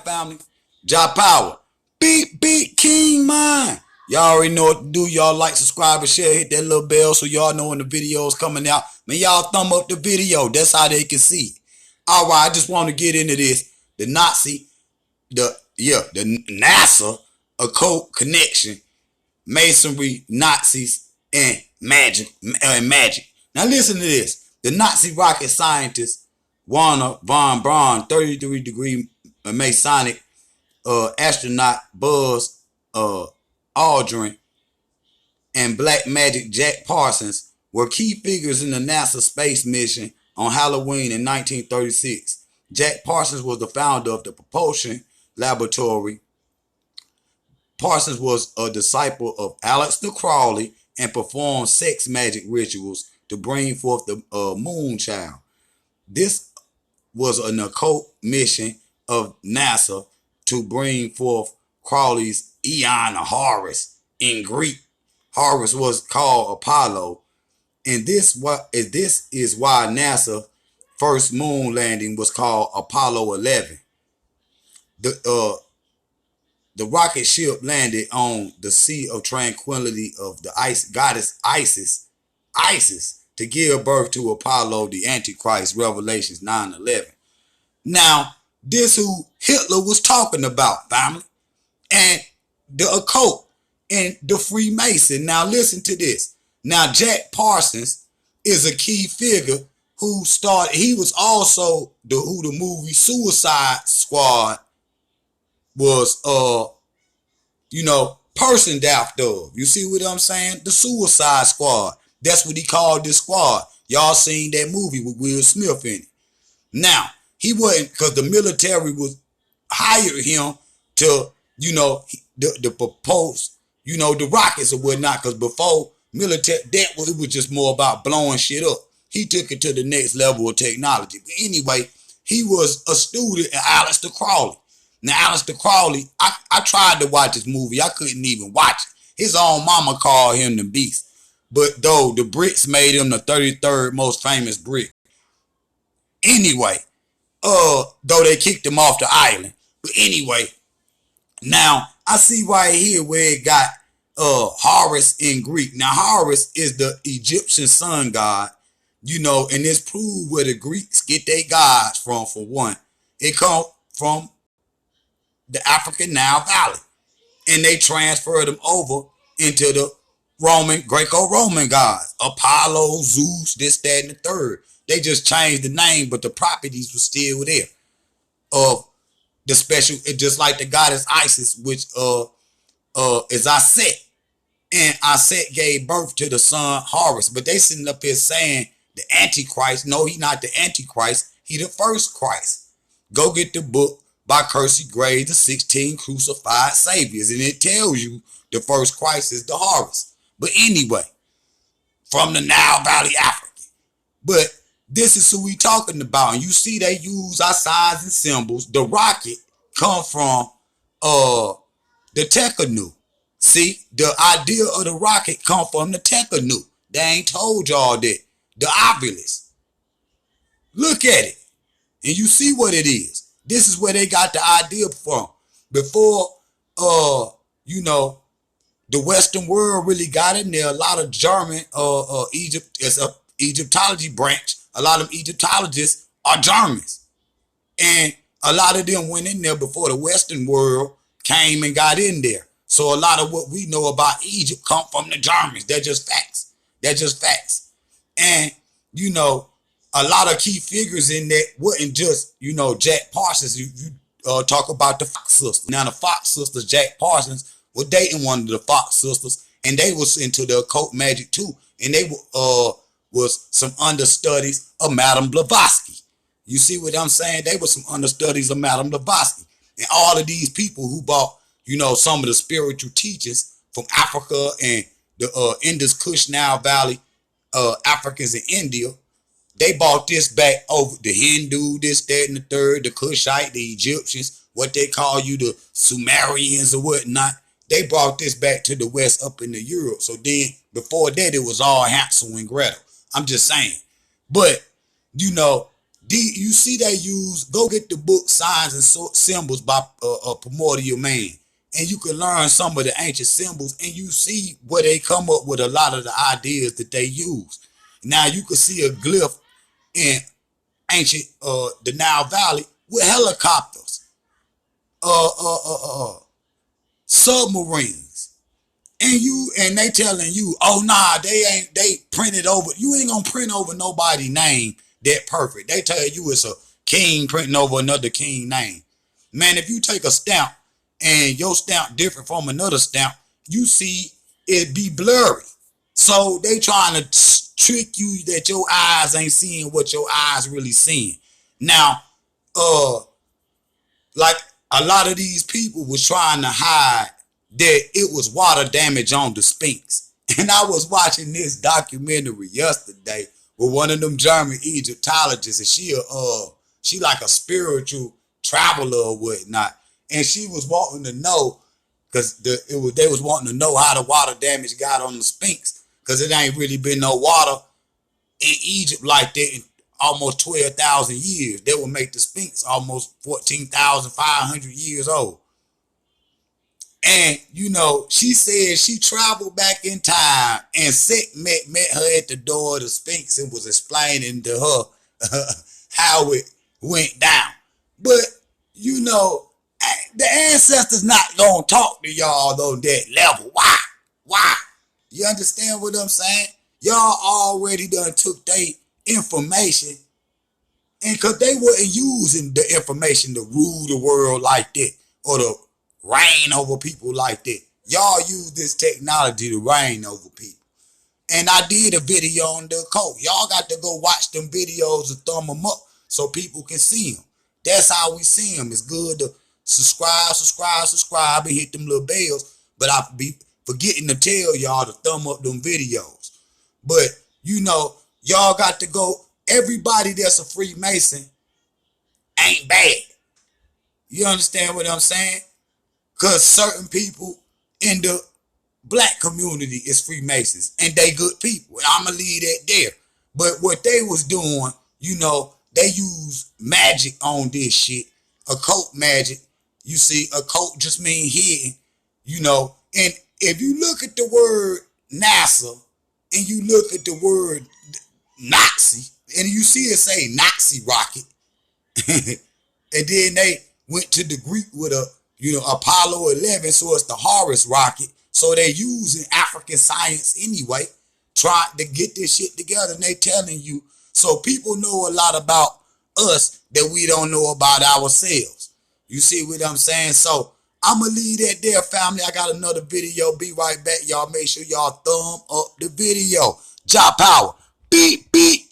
family? Jah Power. Beat King Mine. Y'all already know what to do. Y'all like, subscribe, and share. Hit that little bell so y'all know when the video is coming out. Man, y'all thumb up the video. That's how they can see it. All right, I just want to get into this. The NASA occult connection, Masonry, Nazis, and magic. Now listen to this. The Nazi rocket scientist Werner von Braun, 33-degree Masonic astronaut Buzz Aldrin, and Black Magic Jack Parsons were key figures in the NASA space mission on Halloween in 1936. Jack Parsons was the founder of the propulsion laboratory. Parsons was a disciple of Aleister Crowley and performed sex magic rituals to bring forth the moon child. This was an occult mission of NASA to bring forth Crowley's Aeon of Horus. In Greek, Horus was called Apollo, and this is why NASA first moon landing was called Apollo 11. The rocket ship landed on the Sea of Tranquility of the goddess Isis to give birth to Apollo, the Antichrist, Revelations 9:11. Now, this who Hitler was talking about, family, and the occult and the Freemason. Now, listen to this. Now, Jack Parsons is a key figure who started. He was also who the movie Suicide Squad was, personed after. You see what I'm saying? The Suicide Squad. That's what he called this squad. Y'all seen that movie with Will Smith in it. Now, he wasn't, because the military was hired him to, the propose, the rockets or whatnot, because before military, it was just more about blowing shit up. He took it to the next level of technology. But anyway, he was a student at Aleister Crowley. Now, Aleister Crowley, I tried to watch this movie. I couldn't even watch it. His own mama called him the Beast. But though the Brits made him the 33rd most famous Brit. Anyway, though they kicked him off the island. But anyway, now I see right here where it got Horus in Greek. Now, Horus is the Egyptian sun god, and it's proved where the Greeks get their gods from, for one. It comes from the African Nile Valley. And they transferred them over into the Greco-Roman gods. Apollo, Zeus, this, that, and the third. They just changed the name, but the properties were still there. Of the special, just like the goddess Isis, which is Aset. And Aset gave birth to the son Horus. But they sitting up here saying the Antichrist. No, he not the Antichrist. He the first Christ. Go get the book by Kersey Gray, the 16 Crucified Saviors. And it tells you the first Christ is the Horus. But anyway, from the Nile Valley, Africa. But this is who we talking about. And you see they use our signs and symbols. The rocket come from the Tekanu. See, the idea of the rocket come from the Tekanu. They ain't told y'all that. The obelisk. Look at it. And you see what it is. This is where they got the idea from. Before, the Western world really got in there. A lot of German, Egypt, it's a Egyptology branch. A lot of Egyptologists are Germans. And a lot of them went in there before the Western world came and got in there. So a lot of what we know about Egypt come from the Germans. They're just facts. And, a lot of key figures in that wasn't just, Jack Parsons. You talk about the Fox sisters. Now, the Fox sisters, Jack Parsons, were dating one of the Fox sisters, and they was into the occult magic too. And they was some understudies of Madame Blavatsky. You see what I'm saying? They were some understudies of Madame Blavatsky. And all of these people who bought, some of the spiritual teachers from Africa and the Indus Kush Nile Valley, Africans in India, they bought this back over the Hindu, this, that, and the third, the Kushite, the Egyptians, what they call you, the Sumerians or whatnot. They brought this back to the West up into Europe. So then, before that, it was all Hansel and Gretel. I'm just saying. But, You see they use, go get the book Signs and Symbols by Primordial Man. And you can learn some of the ancient symbols and you see where they come up with a lot of the ideas that they use. Now you can see a glyph in ancient the Nile Valley with helicopters, submarines. And they telling you, oh nah, they printed over. You ain't gonna print over nobody name that perfect. They tell you it's a king printing over another king name. Man, if you take a stamp and your stamp different from another stamp, you see it be blurry. So they trying to trick you that your eyes ain't seeing what your eyes really seeing. Now, like a lot of these people was trying to hide that it was water damage on the Sphinx. And I was watching this documentary yesterday with one of them German Egyptologists, and she like a spiritual traveler or whatnot. And she was wanting to know, because they was wanting to know how the water damage got on the Sphinx, because it ain't really been no water in Egypt like that in almost 12,000 years. That would make the Sphinx almost 14,500 years old. And, you know, she said she traveled back in time and Set met her at the door of the Sphinx and was explaining to her how it went down. But, you know, the ancestors not going to talk to y'all on that level. Why? Why? You understand what I'm saying? Y'all already done took their information, and because they wasn't using the information to rule the world like that or to reign over people like that. Y'all use this technology to reign over people. And I did a video on the occult. Y'all got to go watch them videos and thumb them up so people can see them. That's how we see them. It's good to subscribe, and hit them little bells. But I be forgetting to tell y'all to thumb up them videos. But, you know, y'all got to go. Everybody that's a Freemason ain't bad. You understand what I'm saying? Because certain people in the black community is Freemasons, and they good people. And I'm going to leave that there. But what they was doing, you know, they use magic on this shit. Occult magic. You see, occult just mean hidden, you know. And if you look at the word NASA and you look at the word Nazi, and you see it say Nazi rocket, and then they went to the Greek with Apollo 11, so it's the Horus rocket. So they using African science anyway, trying to get this shit together, and they telling you, so people know a lot about us that we don't know about ourselves. You see what I'm saying? So I'm going to leave that there, family. I got another video. Be right back. Y'all make sure y'all thumb up the video. Job power. Beep, beep.